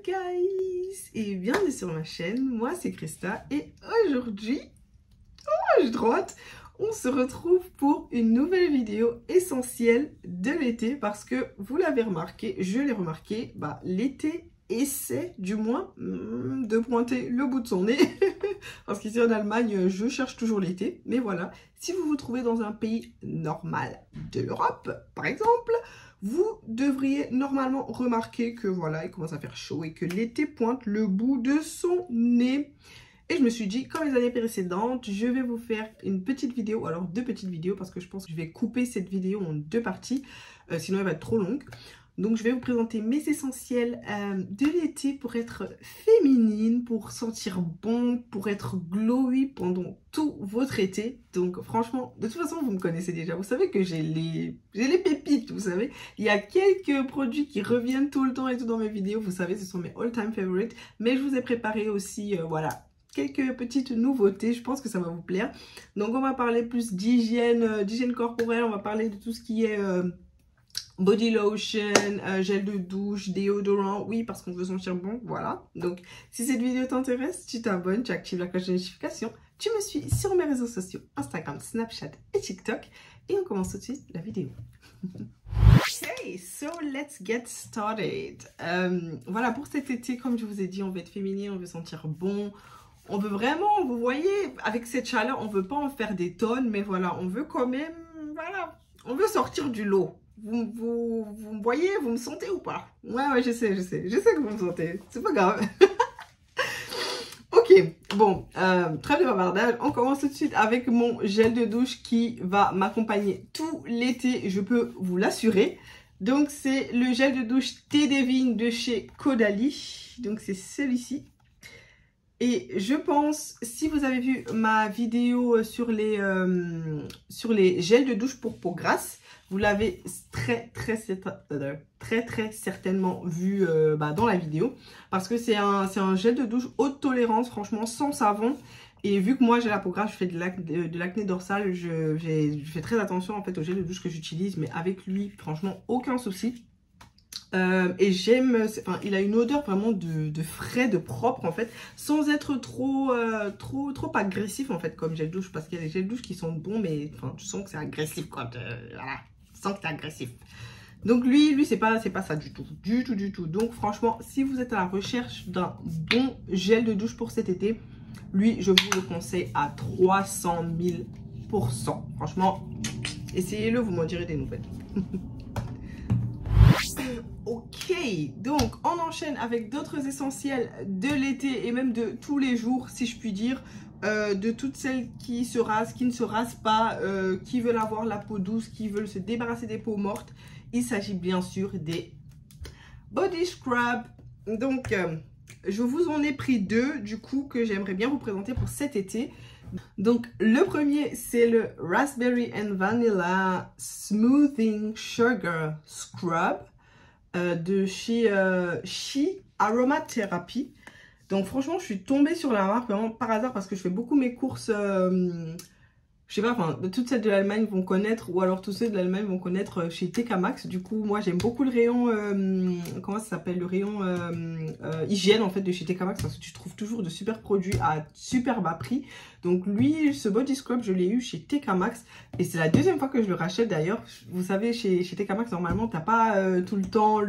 guys et bienvenue sur ma chaîne, moi c'est Christa et aujourd'hui, j'ai trop hâte, on se retrouve pour une nouvelle vidéo essentielle de l'été parce que vous l'avez remarqué, je l'ai remarqué, l'été essaie du moins de pointer le bout de son nez parce qu'ici en Allemagne je cherche toujours l'été, mais voilà, si vous vous trouvez dans un pays normal de l'Europe par exemple, vous devriez normalement remarquer que voilà, il commence à faire chaud et que l'été pointe le bout de son nez. Et je me suis dit, comme les années précédentes, je vais vous faire une petite vidéo, alors deux petites vidéos parce que je pense que je vais couper cette vidéo en deux parties, sinon elle va être trop longue. Donc je vais vous présenter mes essentiels de l'été pour être féminine, pour sentir bon, pour être glowy pendant tout votre été. Donc franchement, de toute façon vous me connaissez déjà, vous savez que j'ai les pépites, vous savez. Il y a quelques produits qui reviennent tout le temps et tout dans mes vidéos, vous savez, ce sont mes all-time favorites. Mais je vous ai préparé aussi, voilà, quelques petites nouveautés, je pense que ça va vous plaire. Donc on va parler plus d'hygiène corporelle, on va parler de tout ce qui est body lotion, gel de douche, déodorant, oui parce qu'on veut sentir bon, voilà. Donc si cette vidéo t'intéresse, tu t'abonnes, tu actives la cloche de notification, tu me suis sur mes réseaux sociaux, Instagram, Snapchat et TikTok. Et on commence tout de suite la vidéo. Okay, so let's get started. Voilà, pour cet été, comme je vous ai dit, on veut être féminine, on veut sentir bon. On veut vraiment, vous voyez, avec cette chaleur, on veut pas en faire des tonnes, mais voilà, on veut quand même, voilà, on veut sortir du lot. Vous me voyez, vous me sentez ou pas? Ouais, je sais que vous me sentez, c'est pas grave. Ok, bon, trêve de bavardage, on commence tout de suite avec mon gel de douche qui va m'accompagner tout l'été, je peux vous l'assurer. Donc c'est le gel de douche Thé des Vignes de chez Caudalie, donc c'est celui-ci. Et je pense, si vous avez vu ma vidéo sur les gels de douche pour peau grasse, vous l'avez très certainement vu dans la vidéo. Parce que c'est un gel de douche haute tolérance, franchement, sans savon. Et vu que moi j'ai la peau grasse, je fais de l'acné dorsale, je fais très attention en fait au gel de douche que j'utilise. Mais avec lui, franchement, aucun souci. Et j'aime, enfin, il a une odeur vraiment de frais, de propre en fait, sans être trop agressif en fait comme gel douche, parce qu'il y a des gels douche qui sont bons, mais enfin, tu sens que c'est agressif quand, voilà, tu sens que c'est agressif. Donc lui c'est pas ça du tout. Donc franchement, si vous êtes à la recherche d'un bon gel de douche pour cet été, lui je vous le conseille à 300 000%. Franchement, essayez-le, vous m'en direz des nouvelles. Ok, donc on enchaîne avec d'autres essentiels de l'été et même de tous les jours, si je puis dire, de toutes celles qui se rasent, qui ne se rasent pas, qui veulent avoir la peau douce, qui veulent se débarrasser des peaux mortes. Il s'agit bien sûr des body scrub. Donc, je vous en ai pris deux, du coup, que j'aimerais bien vous présenter pour cet été. Donc, le premier, c'est le Raspberry and Vanilla Smoothing Sugar Scrub de chez She Aromatherapy. Donc franchement je suis tombée sur la marque vraiment par hasard parce que je fais beaucoup mes courses, je sais pas, enfin toutes celles de l'Allemagne vont connaître, ou alors tous ceux de l'Allemagne vont connaître chez TK Maxx. Du coup moi j'aime beaucoup le rayon, comment ça s'appelle, le rayon hygiène en fait de chez TK Maxx, parce que tu trouves toujours de super produits à super bas prix. Donc lui, ce body scrub, je l'ai eu chez TK Maxx et c'est la deuxième fois que je le rachète d'ailleurs. Vous savez, chez TK Maxx, normalement, t'as pas tout le temps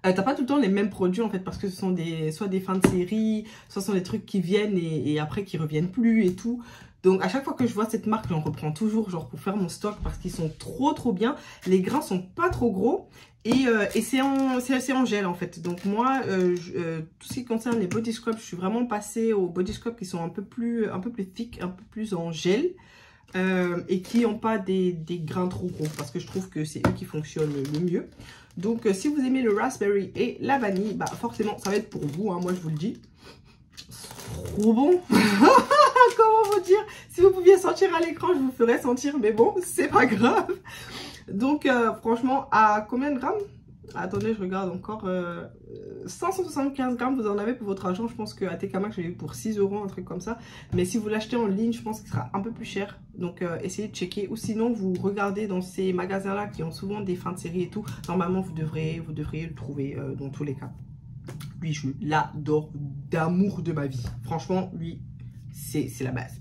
t'as pas tout le temps les mêmes produits en fait, parce que ce sont soit des fins de série, soit ce sont des trucs qui viennent et après qui reviennent plus et tout. Donc à chaque fois que je vois cette marque, j'en reprends toujours genre pour faire mon stock parce qu'ils sont trop bien. Les grains sont pas trop gros et c'est en gel en fait. Donc moi, tout ce qui concerne les body scrubs, je suis vraiment passée aux body scrubs qui sont un peu plus thick, un peu plus en gel. Et qui n'ont pas des grains trop gros, parce que je trouve que c'est eux qui fonctionnent le mieux. Donc si vous aimez le raspberry et la vanille, forcément ça va être pour vous, hein, moi je vous le dis. Trop bon. Comment vous dire, si vous pouviez sentir à l'écran, je vous ferais sentir, mais bon, c'est pas grave. Donc franchement, à combien de grammes? Attendez, je regarde encore. 575 grammes, vous en avez pour votre argent. Je pense qu'à TK Maxx, je l'ai eu pour 6 €, un truc comme ça. Mais si vous l'achetez en ligne, je pense qu'il sera un peu plus cher. Donc, essayez de checker. Ou sinon, vous regardez dans ces magasins-là qui ont souvent des fins de série et tout. Normalement, vous devriez le trouver dans tous les cas. Lui, je l'adore d'amour de ma vie. Franchement, lui, c'est la base.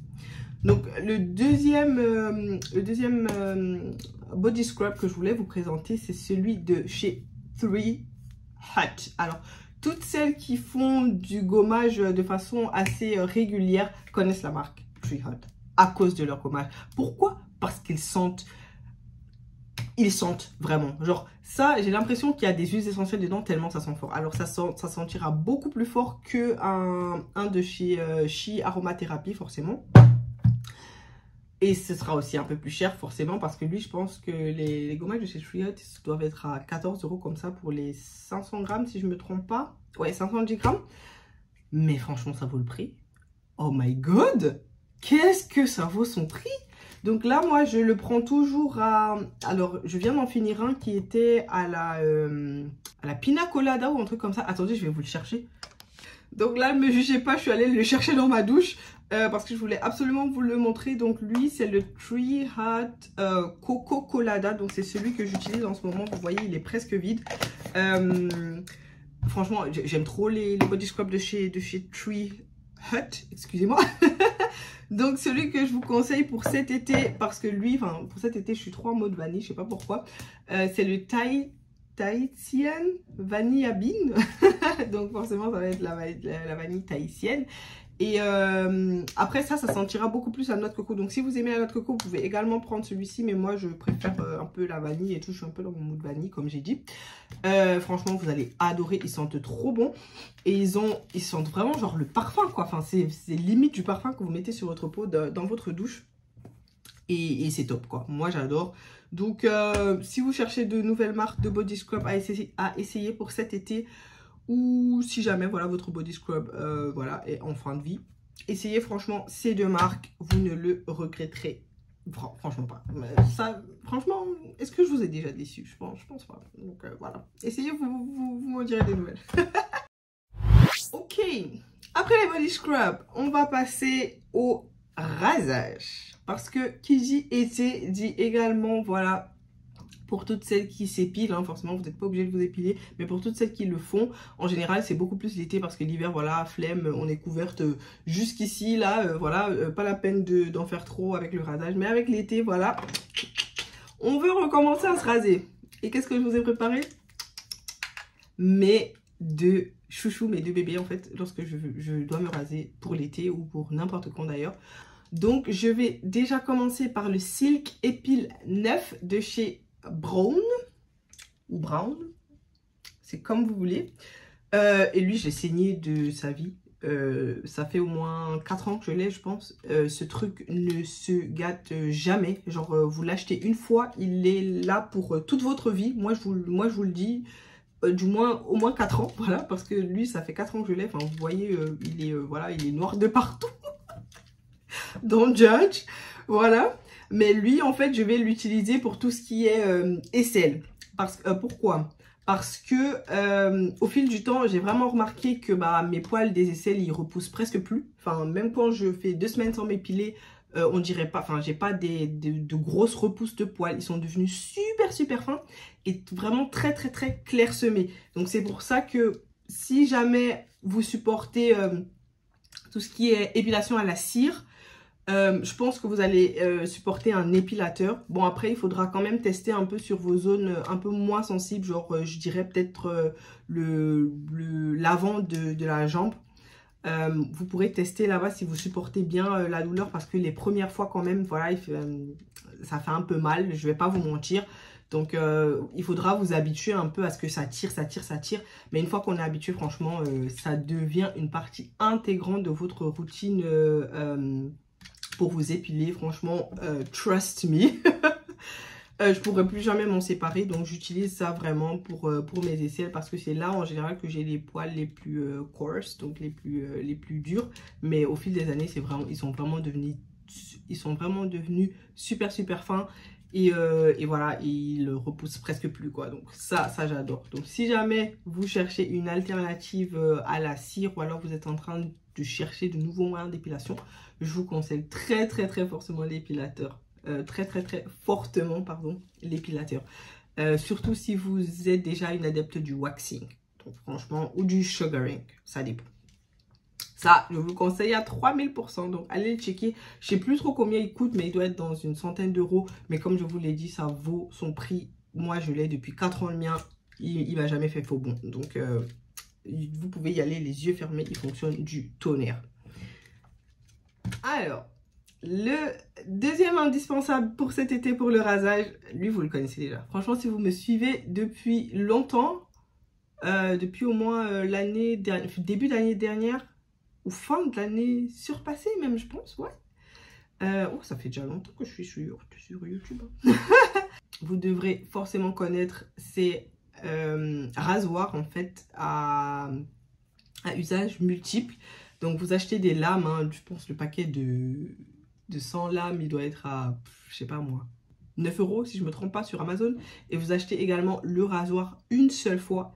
Donc, le deuxième body scrub que je voulais vous présenter, c'est celui de chez 3 Hut. Alors, toutes celles qui font du gommage de façon assez régulière connaissent la marque 3 Hut à cause de leur gommage. Pourquoi? Parce qu'ils sentent vraiment. Genre, ça, j'ai l'impression qu'il y a des huiles essentielles dedans tellement ça sent fort. Alors, ça sentira beaucoup plus fort que un de chez She Aromathérapie, forcément. Et ce sera aussi un peu plus cher forcément parce que lui, je pense que les gommages de chez 3 Hut doivent être à 14 € comme ça pour les 500 grammes si je me trompe pas. Ouais, 510 grammes. Mais franchement, ça vaut le prix. Oh my god! Qu'est-ce que ça vaut son prix? Donc là, moi, je le prends toujours à... Alors, je viens d'en finir un qui était à la Pina Colada ou un truc comme ça. Attendez, je vais vous le chercher. Donc là, ne me jugez pas, je suis allée le chercher dans ma douche parce que je voulais absolument vous le montrer. Donc lui, c'est le 3 Hut Coco Colada. Donc c'est celui que j'utilise en ce moment. Vous voyez, il est presque vide. Franchement, j'aime trop les body scrub de chez 3 Hut. Excusez-moi. Donc celui que je vous conseille pour cet été, parce que lui, enfin pour cet été, je suis trop en mode vanille, je sais pas pourquoi. C'est le Tahitian Vanilla Bean. Donc forcément ça va être la vanille tahitienne. Et après ça sentira beaucoup plus la noix de coco. Donc si vous aimez la noix de coco, vous pouvez également prendre celui-ci. Mais moi je préfère un peu la vanille et tout. Je suis un peu dans mon mood vanille comme j'ai dit. Franchement vous allez adorer. Ils sentent trop bon. Et ils sentent vraiment genre le parfum quoi. Enfin c'est limite du parfum que vous mettez sur votre peau dans votre douche. Et c'est top quoi. Moi j'adore. Donc si vous cherchez de nouvelles marques de body scrub à essayer pour cet été, ou si jamais voilà votre body scrub voilà, est en fin de vie, essayez franchement ces deux marques, vous ne le regretterez franchement pas. Ça, franchement, est-ce que je vous ai déjà déçu? Je pense pas. Donc voilà, essayez, vous m'en direz des nouvelles. Ok, après les body scrub, on va passer au rasage. Parce que qui dit été dit également, voilà, pour toutes celles qui s'épilent, hein, forcément vous n'êtes pas obligé de vous épiler, mais pour toutes celles qui le font, en général c'est beaucoup plus l'été parce que l'hiver, voilà, flemme, on est couverte jusqu'ici, là, voilà, pas la peine d'en faire trop avec le rasage, mais avec l'été, voilà, on veut recommencer à se raser. Et qu'est-ce que je vous ai préparé? Mes deux chouchous, mes deux bébés en fait, lorsque je dois me raser pour l'été ou pour n'importe quand d'ailleurs. Donc je vais déjà commencer par le Silk Epile 9 de chez Brown, ou Brown, c'est comme vous voulez. Et lui, je l'ai saigné de sa vie. Ça fait au moins 4 ans que je l'ai, je pense. Ce truc ne se gâte jamais. Genre, vous l'achetez une fois, il est là pour toute votre vie. Moi, je vous le dis, du moins, au moins 4 ans, voilà. Parce que lui, ça fait 4 ans que je l'ai. Enfin, vous voyez, voilà, il est noir de partout. Don't judge, voilà. Mais lui, en fait, je vais l'utiliser pour tout ce qui est aisselle. Pourquoi? Parce que au fil du temps, j'ai vraiment remarqué que mes poils des aisselles, ils repoussent presque plus. Enfin, même quand je fais 2 semaines sans m'épiler, on dirait pas, enfin, j'ai pas de grosses repousses de poils. Ils sont devenus super fins et vraiment très clairsemés. Donc, c'est pour ça que si jamais vous supportez tout ce qui est épilation à la cire, je pense que vous allez supporter un épilateur. Bon, après, il faudra quand même tester un peu sur vos zones un peu moins sensibles. Genre, je dirais peut-être l'avant de la jambe. Vous pourrez tester là-bas si vous supportez bien la douleur. Parce que les premières fois quand même, voilà, ça fait un peu mal. Je vais pas vous mentir. Donc, il faudra vous habituer un peu à ce que ça tire. Mais une fois qu'on est habitué, franchement, ça devient une partie intégrante de votre routine pour vous épiler. Franchement, trust me. Je pourrais plus jamais m'en séparer. Donc, j'utilise ça vraiment pour mes aisselles. Parce que c'est là, en général, que j'ai les poils les plus coarse. Donc, les plus durs. Mais au fil des années, c'est vraiment, ils sont vraiment devenus super fins. Et voilà, il repousse presque plus quoi. Donc ça j'adore. Donc si jamais vous cherchez une alternative à la cire ou alors vous êtes en train de chercher de nouveaux moyens d'épilation, je vous conseille très fortement l'épilateur. Très fortement pardon, l'épilateur. Surtout si vous êtes déjà une adepte du waxing. Donc franchement, ou du sugaring, ça dépend. Ça, je vous le conseille à 3000%. Donc, allez le checker. Je sais plus trop combien il coûte, mais il doit être dans une centaine d'euros. Mais comme je vous l'ai dit, ça vaut son prix. Moi, je l'ai depuis 4 ans le mien. Il m'a jamais fait faux bon. Donc, vous pouvez y aller les yeux fermés. Il fonctionne du tonnerre. Alors, le deuxième indispensable pour cet été, pour le rasage, lui, vous le connaissez déjà. Franchement, si vous me suivez depuis longtemps, depuis au moins l'année dernière, début d'année dernière, ou fin de l'année surpassée même, je pense, ouais. Oh, ça fait déjà longtemps que je suis sur YouTube. Vous devrez forcément connaître ces rasoirs, en fait, à usage multiple. Donc, vous achetez des lames, hein, je pense le paquet de 100 lames, il doit être à, je sais pas moi, 9 € si je me trompe pas sur Amazon. Et vous achetez également le rasoir une seule fois.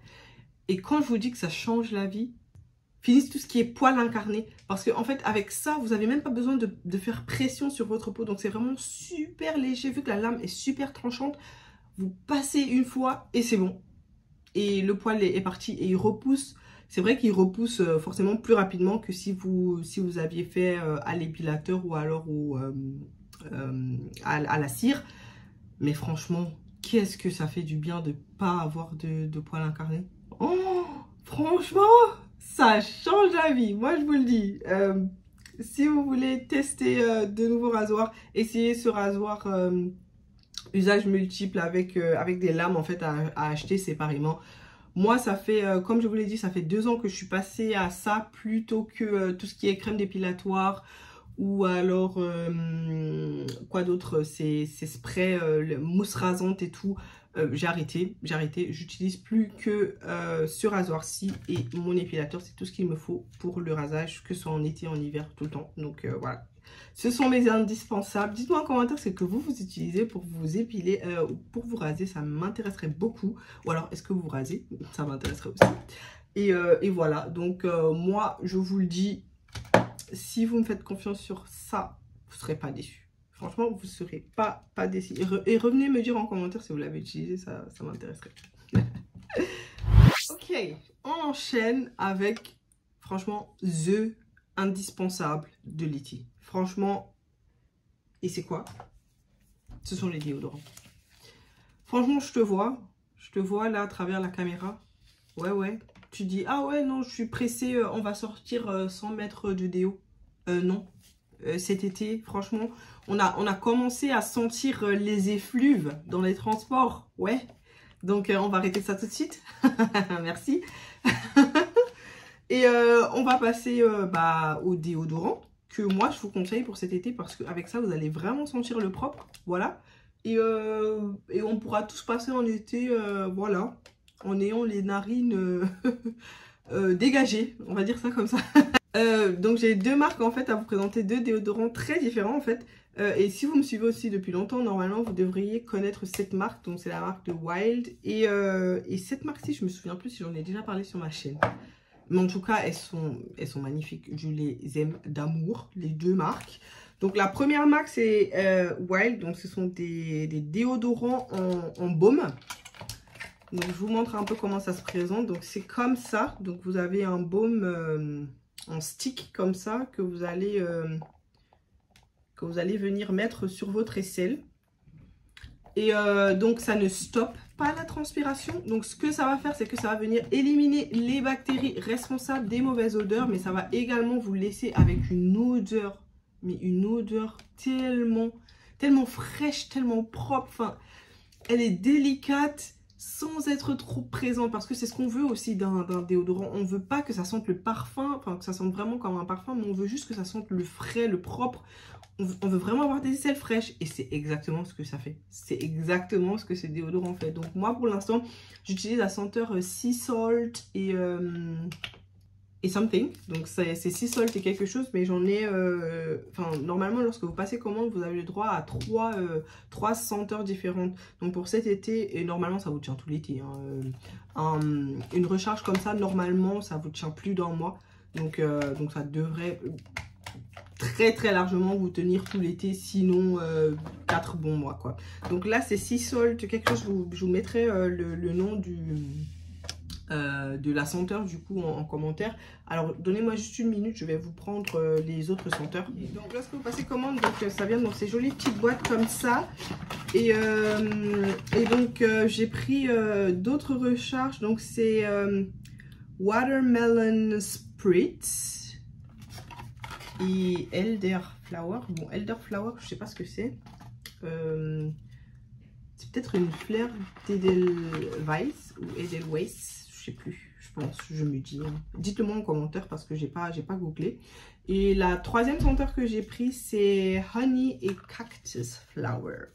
Et quand je vous dis que ça change la vie, finissez tout ce qui est poils incarnés. Parce qu'en fait, avec ça, vous n'avez même pas besoin de faire pression sur votre peau. Donc, c'est vraiment super léger. Vu que la lame est super tranchante, vous passez une fois et c'est bon. Et le poil est parti et il repousse. C'est vrai qu'il repousse forcément plus rapidement que si vous aviez fait à l'épilateur ou alors à la cire. Mais franchement, qu'est-ce que ça fait du bien de ne pas avoir de poils incarnés. Oh, franchement, ça change la vie, moi je vous le dis. Si vous voulez tester de nouveaux rasoirs, essayez ce rasoir usage multiple avec des lames en fait à acheter séparément. Moi ça fait, comme je vous l'ai dit, ça fait 2 ans que je suis passée à ça plutôt que tout ce qui est crème dépilatoire ou alors quoi d'autre, ces sprays, mousse rasante et tout. J'ai arrêté, j'utilise plus que ce rasoir-ci et mon épilateur, c'est tout ce qu'il me faut pour le rasage, que ce soit en été, en hiver, tout le temps. Donc voilà, ce sont mes indispensables. Dites-moi en commentaire ce que vous utilisez pour vous épiler ou pour vous raser, ça m'intéresserait beaucoup. Ou alors, est-ce que vous rasez? Ça m'intéresserait aussi. Et voilà, donc moi, je vous le dis, si vous me faites confiance sur ça, vous ne serez pas déçus. Franchement, vous ne serez pas déçus. Et revenez me dire en commentaire si vous l'avez utilisé, ça m'intéresserait. Ok, on enchaîne avec, franchement, the indispensable de l'été. Franchement, et c'est quoi? Ce sont les déodorants. Franchement, je te vois là à travers la caméra. Ouais. Tu dis, ah ouais, non, je suis pressée, on va sortir sans mettre de déo. Non. Cet été, franchement, on a commencé à sentir les effluves dans les transports. Ouais. Donc, on va arrêter ça tout de suite. Merci. Et on va passer au déodorant que moi, je vous conseille pour cet été parce qu'avec ça, vous allez vraiment sentir le propre. Voilà. Et on pourra tous passer en été, voilà, en ayant les narines dégagées. On va dire ça comme ça. Donc j'ai 2 marques en fait à vous présenter, 2 déodorants très différents en fait. Et si vous me suivez aussi depuis longtemps, normalement vous devriez connaître cette marque. Donc c'est la marque de Wild. Et cette marque-ci, je me souviens plus si j'en ai déjà parlé sur ma chaîne. Mais en tout cas, elles sont magnifiques. Je les aime d'amour, les 2 marques. Donc la première marque c'est Wild. Donc ce sont des déodorants en baume. Donc je vous montre un peu comment ça se présente. Donc c'est comme ça. Donc vous avez un baume en stick comme ça que vous allez venir mettre sur votre aisselle. Et donc ça ne stoppe pas la transpiration. Donc ce que ça va faire, c'est que ça va venir éliminer les bactéries responsables des mauvaises odeurs. Mais ça va également vous laisser avec une odeur, mais une odeur tellement fraîche, tellement propre. Enfin, elle est délicate sans être trop présente, parce que c'est ce qu'on veut aussi d'un déodorant. On veut pas que ça sente le parfum, enfin que ça sente vraiment comme un parfum, mais on veut juste que ça sente le frais, le propre. On veut vraiment avoir des aisselles fraîches, et c'est exactement ce que ça fait. C'est exactement ce que ce déodorant fait. Donc moi pour l'instant, j'utilise la senteur Sea Salt et et something. Donc c'est 6 soldes et quelque chose, mais j'en ai... Enfin, normalement, lorsque vous passez commande, vous avez le droit à 3 senteurs différentes. Donc pour cet été, et normalement, ça vous tient tout l'été. Hein. Une recharge comme ça, normalement, ça vous tient plus d'un mois. Donc ça devrait très largement vous tenir tout l'été, sinon 4 bons mois, quoi. Donc là, c'est 6 soldes, quelque chose, je vous mettrai le nom de la senteur du coup en commentaire. Alors donnez-moi juste une minute, je vais vous prendre les autres senteurs. Et donc lorsque vous passez commande, donc ça vient dans ces jolies petites boîtes comme ça, et donc j'ai pris d'autres recharges. Donc c'est Watermelon Spritz et Elderflower. Bon, Elderflower, je sais pas ce que c'est. C'est peut-être une fleur d'Edelweiss ou Edelweiss, je sais plus, je pense, je me dis. Hein. Dites-le moi en commentaire parce que j'ai pas googlé. Et la troisième senteur que j'ai pris, c'est Honey et Cactus Flower.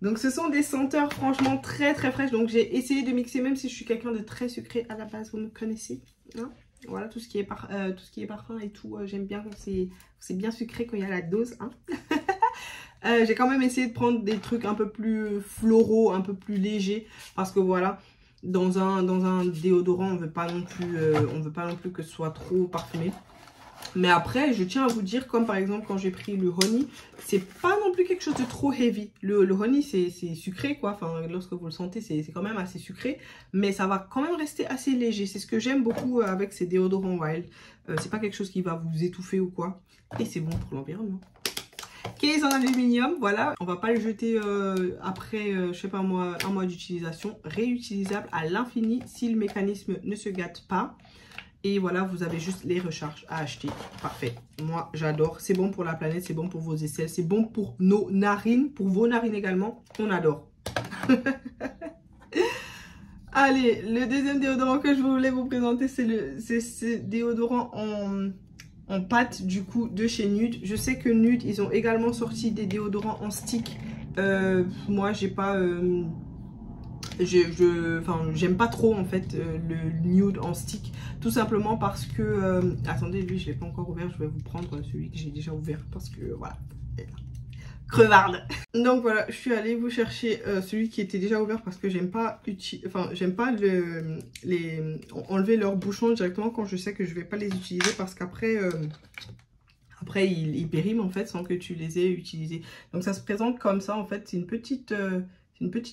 Donc ce sont des senteurs franchement très fraîches. Donc j'ai essayé de mixer, même si je suis quelqu'un de très sucré à la base, vous me connaissez. Hein, voilà, tout ce qui est parfum et tout, j'aime bien quand c'est bien sucré, quand il y a la dose. Hein. J'ai quand même essayé de prendre des trucs un peu plus floraux, un peu plus légers, parce que voilà, dans un déodorant, on veut pas non plus que ce soit trop parfumé. Mais après, je tiens à vous dire, comme par exemple quand j'ai pris le honey, c'est pas non plus quelque chose de trop heavy. Le honey, c'est sucré, quoi. Enfin, lorsque vous le sentez, c'est quand même assez sucré. Mais ça va quand même rester assez léger. C'est ce que j'aime beaucoup avec ces déodorants Wild. C'est pas quelque chose qui va vous étouffer ou quoi. Et c'est bon pour l'environnement. Case en aluminium, voilà. On va pas le jeter après, je sais pas moi, un mois d'utilisation. Réutilisable à l'infini si le mécanisme ne se gâte pas. Et voilà, vous avez juste les recharges à acheter. Parfait. Moi, j'adore. C'est bon pour la planète, c'est bon pour vos aisselles, c'est bon pour nos narines, pour vos narines également. On adore. Allez, le deuxième déodorant que je voulais vous présenter, c'est ce déodorant en pâte du coup de chez Nude. Je sais que Nude, ils ont également sorti des déodorants en stick. Moi, j'ai pas... j'aime pas trop en fait le nude en stick, tout simplement parce que attendez, lui je l'ai pas encore ouvert, je vais vous prendre celui que j'ai déjà ouvert parce que voilà, crevarde. Donc voilà, je suis allée vous chercher celui qui était déjà ouvert parce que j'aime pas enlever leurs bouchons directement quand je sais que je vais pas les utiliser, parce qu'après après ils périment en fait sans que tu les aies utilisés. Donc ça se présente comme ça en fait, c'est une petite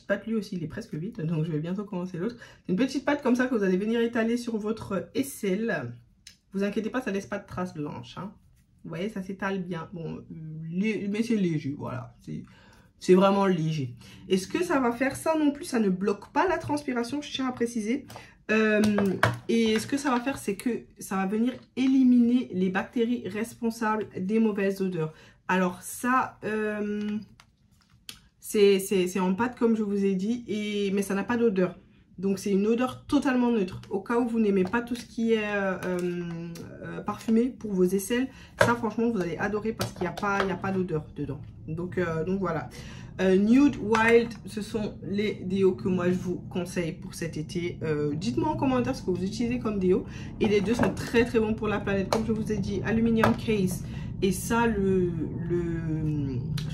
pâte, lui aussi il est presque vide, donc je vais bientôt commencer l'autre. C'est une petite pâte comme ça que vous allez venir étaler sur votre aisselle. Vous inquiétez pas, ça laisse pas de traces blanches. Hein. Vous voyez, ça s'étale bien. Bon, mais c'est léger, voilà. C'est vraiment léger. Et ce que ça va faire, ça non plus, ça ne bloque pas la transpiration, je tiens à préciser. Et ce que ça va faire, c'est que ça va venir éliminer les bactéries responsables des mauvaises odeurs. Alors ça... c'est en pâte comme je vous ai dit, mais ça n'a pas d'odeur. Donc c'est une odeur totalement neutre. Au cas où vous n'aimez pas tout ce qui est parfumé pour vos aisselles, ça franchement vous allez adorer parce qu'il n'y a pas d'odeur dedans. Donc voilà. Nude Wild, ce sont les déos que moi je vous conseille pour cet été. Dites-moi en commentaire ce que vous utilisez comme déo. Et les deux sont très très bons pour la planète. Comme je vous ai dit, aluminium case. Et ça, je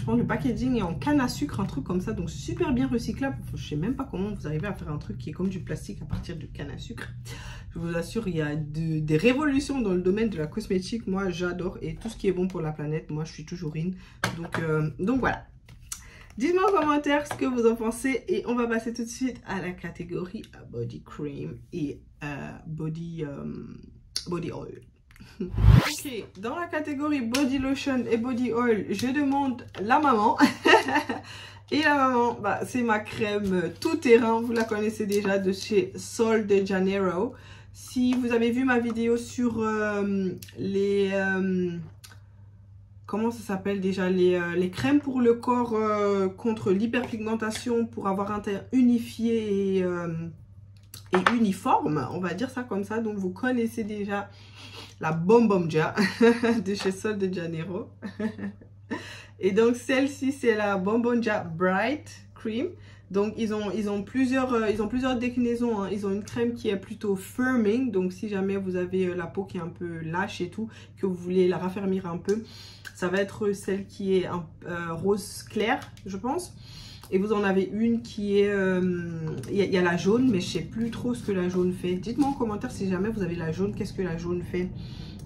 pense le packaging est en canne à sucre, un truc comme ça. Donc super bien recyclable. Je sais même pas comment vous arrivez à faire un truc qui est comme du plastique à partir de canne à sucre. Je vous assure, il y a des révolutions dans le domaine de la cosmétique. Moi, j'adore. Et tout ce qui est bon pour la planète, moi, je suis toujours in. Donc voilà. Dites-moi en commentaire ce que vous en pensez. Et on va passer tout de suite à la catégorie Body Cream et Body Oil. Ok, dans la catégorie Body Lotion et Body Oil, je demande la maman. Et la maman, bah, c'est ma crème tout terrain. Vous la connaissez déjà, de chez Sol de Janeiro. Si vous avez vu ma vidéo sur comment ça s'appelle déjà, les crèmes pour le corps contre l'hyperpigmentation, pour avoir un teint unifié et uniforme, on va dire ça comme ça. Donc vous connaissez déjà la Bombomja de chez Sol de Janeiro. Et donc celle-ci, c'est la Bombomja Bright Cream. Donc ils ont plusieurs déclinaisons, hein. Ils ont une crème qui est plutôt firming, donc si jamais vous avez la peau qui est un peu lâche et tout, que vous voulez la raffermir un peu, ça va être celle qui est rose clair, je pense. Et vous en avez une qui est... Il y a la jaune, mais je sais plus trop ce que la jaune fait. Dites-moi en commentaire si jamais vous avez la jaune, qu'est-ce que la jaune fait.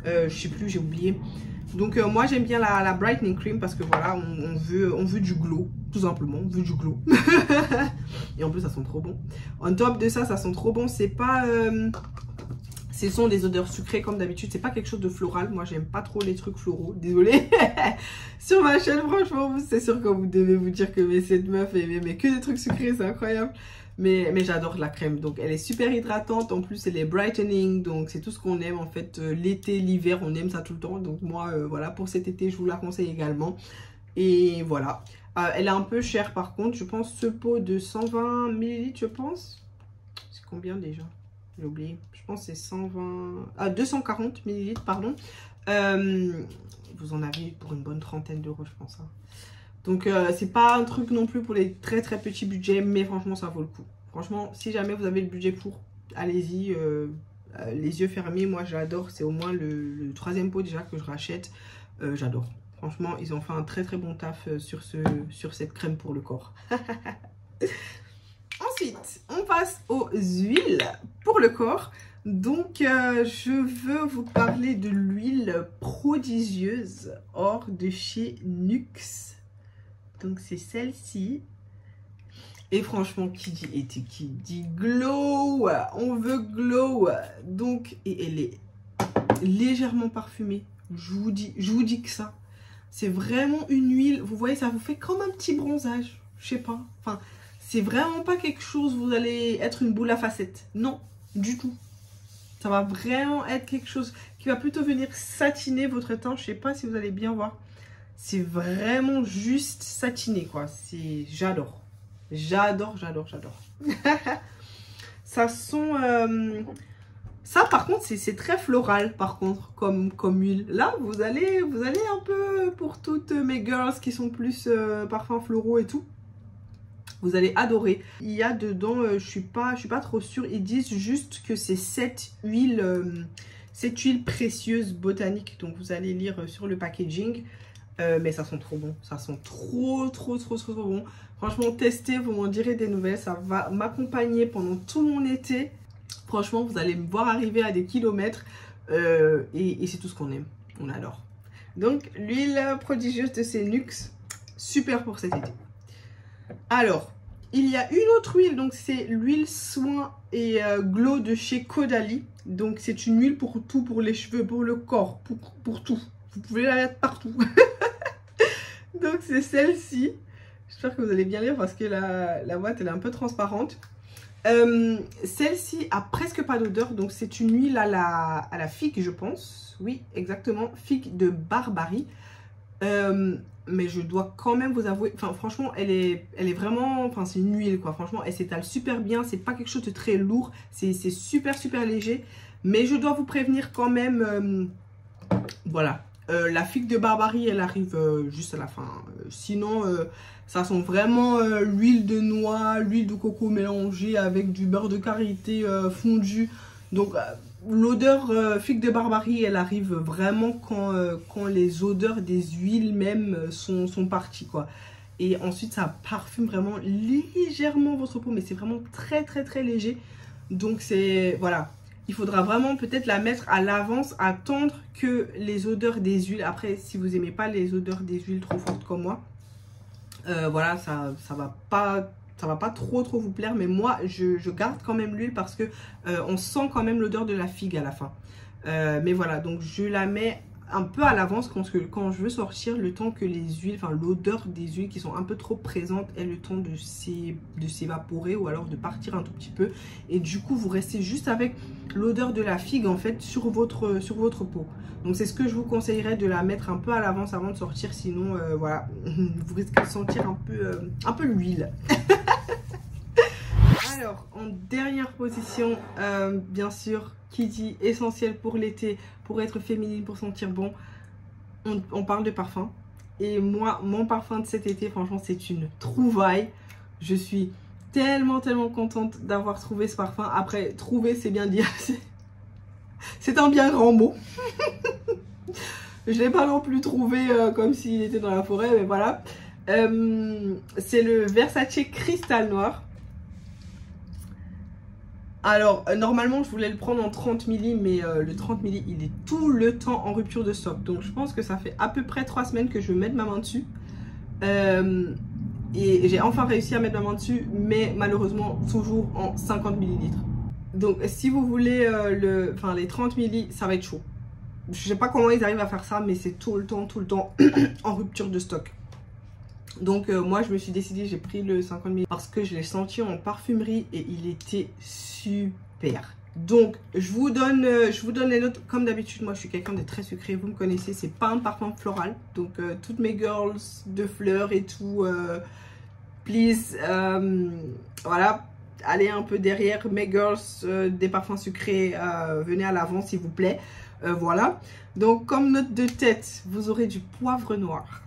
Je sais plus, j'ai oublié. Donc moi j'aime bien la brightening cream parce que voilà, on veut du glow, tout simplement, on veut du glow. Et en plus ça sent trop bon. En top de ça, ça sent trop bon. C'est pas... ce sont des odeurs sucrées comme d'habitude, c'est pas quelque chose de floral. Moi j'aime pas trop les trucs floraux, désolée. Sur ma chaîne, franchement, c'est sûr que vous devez vous dire que cette meuf mais que des trucs sucrés, c'est incroyable. Mais j'adore la crème, donc elle est super hydratante, en plus elle est brightening, donc c'est tout ce qu'on aime en fait. L'été, l'hiver, on aime ça tout le temps, donc moi voilà, pour cet été je vous la conseille également. Et voilà, elle est un peu chère par contre, je pense ce pot de 120 ml je pense. C'est combien déjà? J'ai oublié, je pense que c'est 240 ml pardon. Vous en avez pour une bonne trentaine d'euros je pense, hein. Donc c'est pas un truc non plus pour les très petits budgets, mais franchement ça vaut le coup. Franchement, si jamais vous avez le budget pour, allez-y, les yeux fermés. Moi j'adore, c'est au moins le troisième pot déjà que je rachète. J'adore. Franchement, ils ont fait un très bon taf sur cette crème pour le corps. Ensuite, on passe aux huiles pour le corps. Donc, je veux vous parler de l'huile prodigieuse hors de chez NYX. Donc, c'est celle-ci. Et franchement, qui dit été, qui dit glow, on veut glow. Donc, et elle est légèrement parfumée. Je vous dis que ça. C'est vraiment une huile, vous voyez, ça vous fait comme un petit bronzage. Je sais pas. Enfin, c'est vraiment pas quelque chose, vous allez être une boule à facettes. Non, du tout. Ça va vraiment être quelque chose qui va plutôt venir satiner votre teint. Je sais pas si vous allez bien voir. C'est vraiment juste satiné, quoi. J'adore. J'adore. Ça sent... Ça, par contre, c'est très floral, par contre, comme huile. Là, vous allez un peu pour toutes mes girls qui sont plus parfums floraux et tout. Vous allez adorer. Il y a dedans, je suis pas trop sûre. Ils disent juste que c'est cette huile précieuse botanique. Donc, vous allez lire sur le packaging. Mais ça sent trop bon. Ça sent trop bon. Franchement, testez, vous m'en direz des nouvelles. Ça va m'accompagner pendant tout mon été. Franchement, vous allez me voir arriver à des kilomètres. Et c'est tout ce qu'on aime. On adore. Donc, l'huile prodigieuse de chez NYX. Super pour cet été. Alors, il y a une autre huile. Donc, c'est l'huile soin et glow de chez Caudalie. Donc, c'est une huile pour tout. Pour les cheveux, pour le corps, pour tout. Vous pouvez la mettre partout. Donc, c'est celle-ci. J'espère que vous allez bien lire parce que la boîte, elle est un peu transparente. Celle-ci a presque pas d'odeur, donc c'est une huile à la figue, je pense. Oui, exactement, figue de Barbarie. Mais je dois quand même vous avouer, enfin franchement, elle est vraiment, enfin c'est une huile quoi. Franchement, elle s'étale super bien. C'est pas quelque chose de très lourd, c'est super léger. Mais je dois vous prévenir quand même, voilà. La figue de Barbarie, elle arrive juste à la fin. Sinon, ça sent vraiment l'huile de noix, l'huile de coco mélangée avec du beurre de karité fondu. Donc, l'odeur figue de Barbarie, elle arrive vraiment quand les odeurs des huiles même sont parties, quoi. Et ensuite, ça parfume vraiment légèrement votre peau, mais c'est vraiment très léger. Donc, c'est... Voilà. Il faudra vraiment peut-être la mettre à l'avance, attendre que les odeurs des huiles. Après, si vous n'aimez pas les odeurs des huiles trop fortes comme moi, voilà, ça va pas trop vous plaire. Mais moi, je garde quand même l'huile parce que on sent quand même l'odeur de la figue à la fin. Mais voilà, donc je la mets un peu à l'avance quand je veux sortir, le temps que les huiles, enfin l'odeur des huiles qui sont un peu trop présentes ait le temps de s'évaporer ou alors de partir un tout petit peu. Et du coup, vous restez juste avec l'odeur de la figue en fait sur votre peau. Donc c'est ce que je vous conseillerais, de la mettre un peu à l'avance avant de sortir, sinon voilà, vous risquez de sentir un peu l'huile. Alors, en dernière position, bien sûr, qui dit essentiel pour l'été, pour être féminine, pour sentir bon, on parle de parfum. Et moi, mon parfum de cet été, franchement, c'est une trouvaille. Je suis tellement contente d'avoir trouvé ce parfum. Après, trouver, c'est bien dire. C'est un bien grand mot. Je ne l'ai pas non plus trouvé comme s'il était dans la forêt, mais voilà. C'est le Versace Cristal Noir. Alors, normalement, je voulais le prendre en 30 ml, mais le 30 ml, il est tout le temps en rupture de stock. Donc, je pense que ça fait à peu près 3 semaines que je vais mettre ma main dessus. Et j'ai enfin réussi à mettre ma main dessus, mais malheureusement, toujours en 50 ml. Donc, si vous voulez les 30 ml, ça va être chaud. Je sais pas comment ils arrivent à faire ça, mais c'est tout le temps en rupture de stock. Donc moi je me suis décidée, j'ai pris le 50 ml parce que je l'ai senti en parfumerie et il était super. Donc je vous donne les notes comme d'habitude. Moi je suis quelqu'un de très sucré, vous me connaissez, c'est pas un parfum floral. Donc toutes mes girls de fleurs et tout, please, voilà, allez un peu derrière mes girls des parfums sucrés, venez à l'avant s'il vous plaît. Voilà, donc comme note de tête, vous aurez du poivre noir,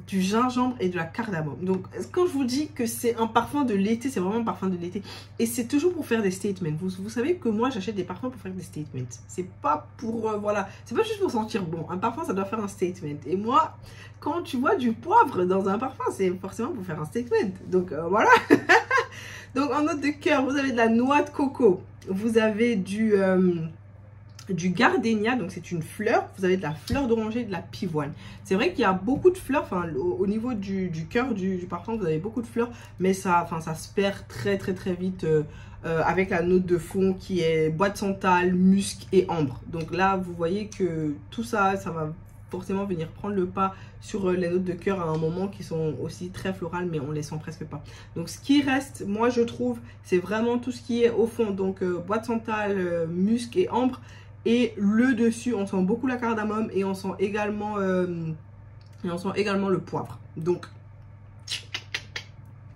du gingembre et de la cardamome. Donc quand je vous dis que c'est un parfum de l'été, c'est vraiment un parfum de l'été. Et c'est toujours pour faire des statements. Vous savez que moi j'achète des parfums pour faire des statements. C'est pas pour, voilà, c'est pas juste pour sentir bon. Un parfum ça doit faire un statement. Et moi, quand tu vois du poivre dans un parfum, c'est forcément pour faire un statement. Donc voilà. Donc en note de cœur, vous avez de la noix de coco. Vous avez du gardénia, donc c'est une fleur. Vous avez de la fleur d'oranger et de la pivoine. C'est vrai qu'il y a beaucoup de fleurs, enfin au niveau du cœur du parfum, vous avez beaucoup de fleurs, mais ça se perd très vite avec la note de fond qui est bois de santal, musc et ambre. Donc là, vous voyez que tout ça, ça va forcément venir prendre le pas sur les notes de cœur à un moment qui sont aussi très florales, mais on les sent presque pas. Donc ce qui reste, moi je trouve, c'est vraiment tout ce qui est au fond, donc bois de santal, musc et ambre. Et le dessus, on sent beaucoup la cardamome et on sent également, le poivre. Donc,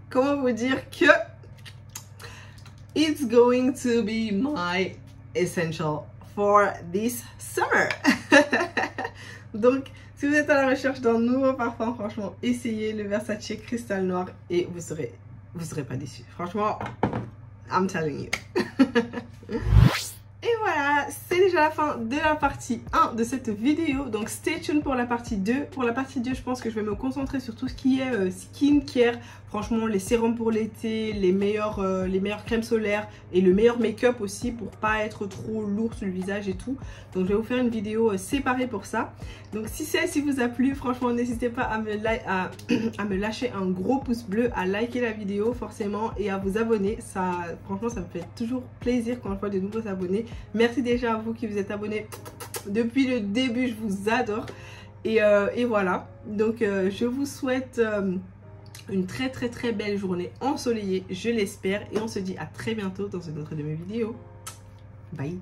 comment vous dire que it's going to be my essential for this summer. Donc, si vous êtes à la recherche d'un nouveau parfum, franchement, essayez le Versace Cristal Noir et vous serez pas déçus. Franchement, I'm telling you. Et voilà, c'est déjà la fin de la partie 1 de cette vidéo. Donc stay tuned pour la partie 2. Pour la partie 2, je pense que je vais me concentrer sur tout ce qui est skincare. Franchement, les sérums pour l'été, les meilleures crèmes solaires et le meilleur make-up aussi pour pas être trop lourd sur le visage et tout. Donc je vais vous faire une vidéo séparée pour ça. Donc si celle-ci vous a plu, franchement, n'hésitez pas à me lâcher un gros pouce bleu, à liker la vidéo forcément et à vous abonner. Ça, franchement, ça me fait toujours plaisir quand je vois de nouveaux abonnés. Merci déjà à vous qui vous êtes abonnés depuis le début, je vous adore. Et voilà, donc je vous souhaite une très belle journée ensoleillée, je l'espère. Et on se dit à très bientôt dans une autre de mes vidéos. Bye.